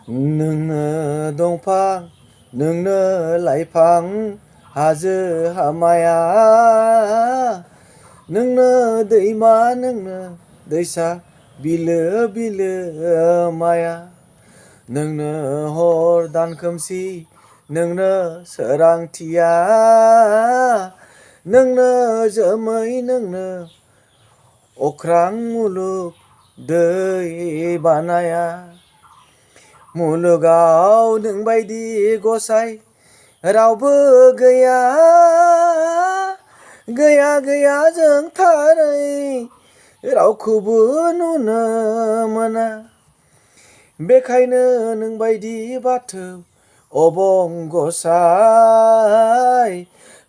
नोंनो दंफां नोंनो लाइफां हाजो हामाया नोंनो दैमा नोंनो दैसा बिलो बिलोमाया नोंनो हर दान खोमसि नोंनो सोरांथिया नोंनो जोमै नोंनो अख्रां मुलुग दै बानाया मुलुगाव नोंबायदि गसाय रावबो गैया गैया गैया जों थारै रावखौबो नुनो मोना बेखायनो नोंबायदि बाथौ अबंगसाय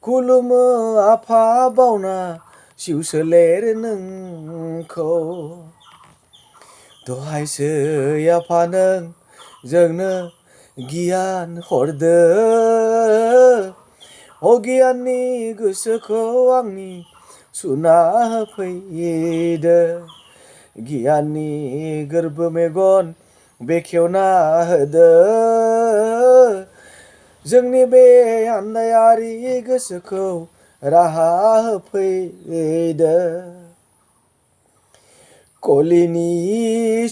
खुलुमो आफा बावना सिउसोलेर नोंखौ दहायसो आफा नों जोंनो गियान हरदो अगियाननि गोसोखौ आंनि सुना होफैदो गियाननि गोरबो मेगन बेखेवना होदो जोंनि बे आन्दायारि गोसोखौ राहा होफैदो कलिनि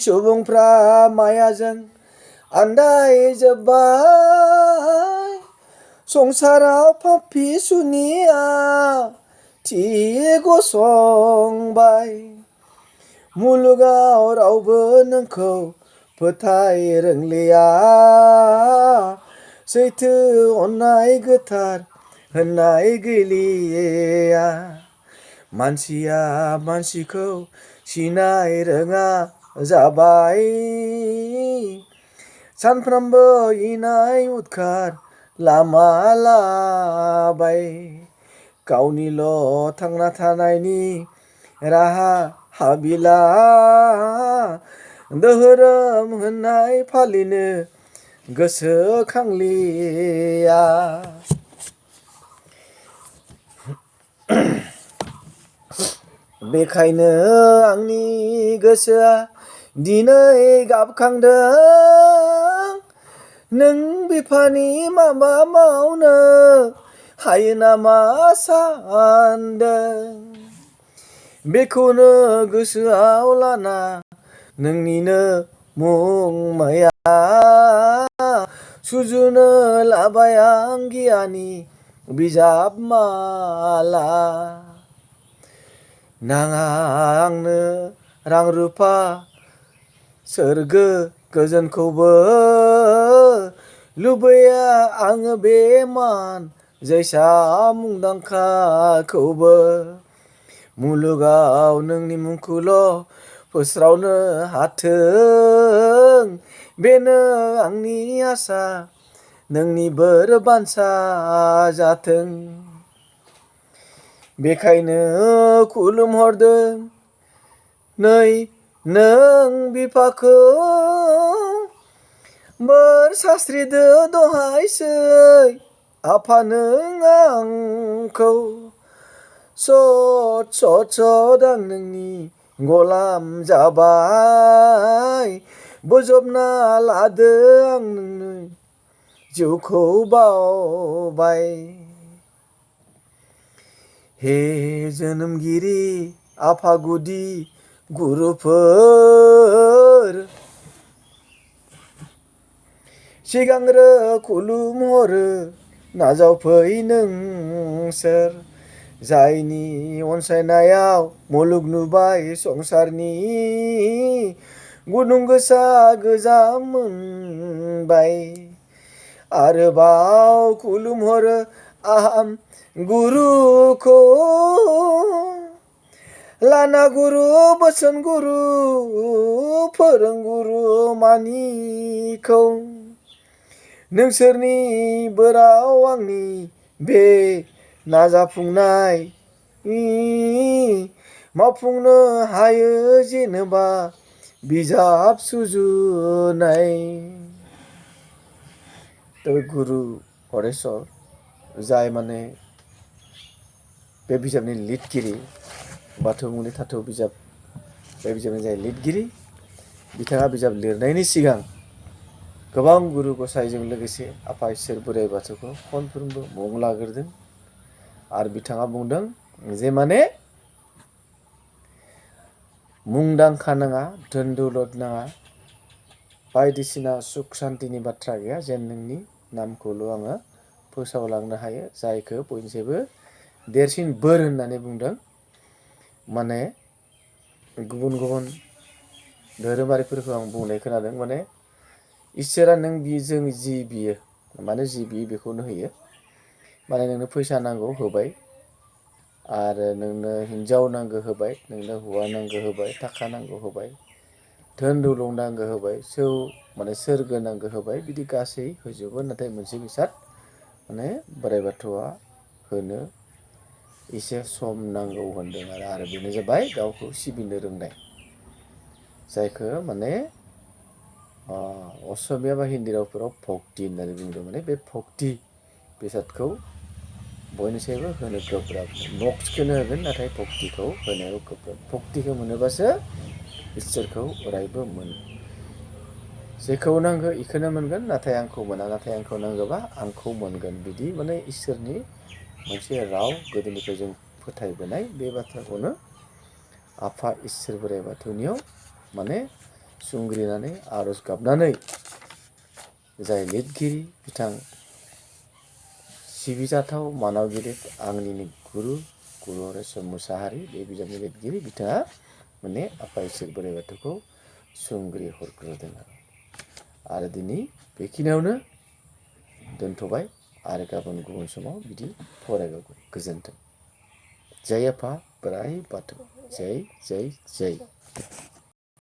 सुबुंफ्रा मायाजों आन्दायजोब्बाय संसाराव पापि सुनिया थि गसंबाय मुलुगाव रावबो नोंखौ फोथाय रोंलिया सैथो अननाय गोथार होननाय गैलिया मानसिया मानसिखौ सिनाय रोङा जाबाय सानफ्रोमबो इनाय उदखार लामा लाबाय गावनिल' थांना थानायनि राहा हाबिला धोरोम होननाय फालिनो गोसोखांलिया बेखायनो आंनि गोसोआ दिनै गाबखांदों नों बिफानि माबा मावनो हायो नामा सानदों बेखौनो गोसोआव लाना नोंनिनो मुंमाया सुजुनो लाबाय आं गियानि बिजाब माला नाङा आंनो रां रुफा सोरगो गोजोनखौबो लुबैया आङो बे मान जैसा मुंदांखाखौबो मुलुगाव नोंनि मुंखौल' फोस्रावनो हाथों बेनो आंनि आसा नोंनि बोर बान्सा जाथों बेखायनो खुलुमहरदों नै नों बिफाखौ बोर सास्रिदो दहायसै आफा नों आंखौ सत सत सत आं नोंनि गलाम जाबाय बोजबना लादो आं नोंनो जिउखौ बावबाय हे जोनोमगिरि आफा गुदि गुरुफोर सिगांग्रो खुलुमहरो नाजावफै नोंसोर जायनि अनसायनायाव मुलुग नुबाय संसारनि गुदुं गोसा गोजाम मोनबाय आरोबाव खुलुमहरो आहाम गुरुखौ लाना गुरु बोसोन गुरु फोरोंगुरु मानिखौ नोंसोरनि बोराव आंनि बे नाजाफुंनाय मावफुंनो हायो जेनेबा बिजाब सुजुनाय गुरु हरेस्वर जाय माने बे बिजाबनि लिरगिरि बाथौ मुंनि थाथौ बिजाब बे बिजाबनि जाय लिरगिरि बिथाङा बिजाब लिरनायनि सिगां गोबां गुरु गसाइजों लोगोसे आफा इसोर बोराइ बाथौखौ खनफ्रोमबो मुं लाग्रोदों आरो बिथाङा बुंदों जे माने मुंदांखा नाङा, धोन दौलत नाङा, बायदिसिना सुख सान्तिनि बाथ्रा गैया, जेन नोंनि नामखौल' आङो फोसावलांनो हायो, जायखौ बयनिसायबो देरसिन बोर होननानै बुंदों। माने गुबुन गुबुन धोरोमारिफोरखौ आं बुंनाय खोनादों, माने इसोरा नों जों जि बियो, माने जि बियो बेखौनो होयो। माने नोंनो फैसा नांगौ होबाय, आरो नोंनो हिन्जाव नांगौ होबाय, नोंनो हौवा नांगौ होबाय, थाखा नांगौ होबाय, धोन दौलत नांगौ होबाय, माने सोरगो नांगौ होबाय, बिदि गासै होजोबो। नाथाय मोनसे बेसाद माने बोराइ बाथौआ होनो एसे सम नांगौ होनदों आरो बेनो जाबाय गावखौ सिबिनो रोंनाय, जायखौ माने असमिया बा हिन्दी रावफोराव भक्ति होननानै बुंदों। माने बे भक्ति बेसादखौ बयनिसायबो होनो गोब्राब। मोक्षखौनो होगोन, नाथाय भक्तिखौ होनायाव गोब्राब। भक्तिखौ मोनोबासो इसोरखौ अरायबो मोनो। जेखौ नांगौ इखौनो मोनगोन, नाथाय आंखौ मोना, नाथाय आंखौ नांगौबा आंखौ मोनगोन, बिदि माने इसोरनि मोनसे राव, गोदोनिफ्राय जों फोथायबोनाय बे बाथ्राखौनो आफा इसोर बोराइ बाथौनियाव माने सुंग्रिनानै आर'ज गाबनानै जाय लिरगिरि बिथां सिबिजाथाव मानगिरि आंनिनो गुरु हरेस्वर मुसाहारि, बे बिजाबनि लिरगिरि बिथाङा माने आफा इसोर बोराइ बाथौखौ सुंग्रि हरग्रोदों आरो दिनै बेखिनियावनो दोनथ'बाय, आरो गाबोन गुबुन समाव बिदि फरायबावगोन। गोजोन्थों। जय आफा बोराइ बाथौ। जय जय जय।